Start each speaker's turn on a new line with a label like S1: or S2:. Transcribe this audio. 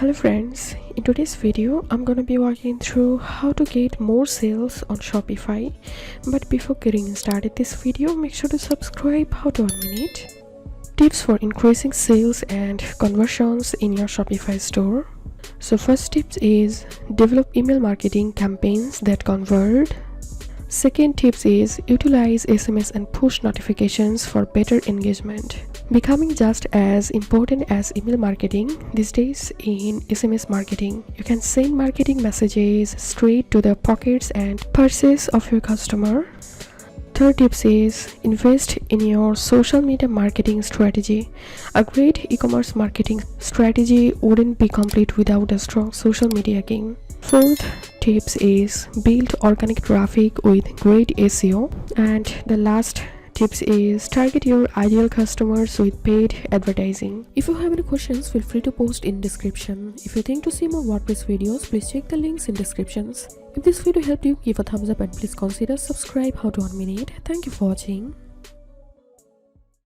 S1: Hello friends, in today's video I'm gonna be walking through how to get more sales on Shopify. But before getting started this video, make sure to subscribe. How to 1 minute tips for increasing sales and conversions in your Shopify store. So first tips is develop email marketing campaigns that convert. Second tips is utilize SMS and push notifications for better engagement. Becoming just as important as email marketing these days in SMS marketing. You can send marketing messages straight to the pockets and purses of your customer. Third tips is invest in your social media marketing strategy. A great e-commerce marketing strategy wouldn't be complete without a strong social media game. Fourth tips is build organic traffic with great SEO. And the last tips is target your ideal customers with paid advertising. If you have any questions, feel free to post in description. If you think to see more WordPress videos, please check the links in descriptions. If this video helped you, give a thumbs up and please consider subscribe. How to 1 minute. Thank you for watching.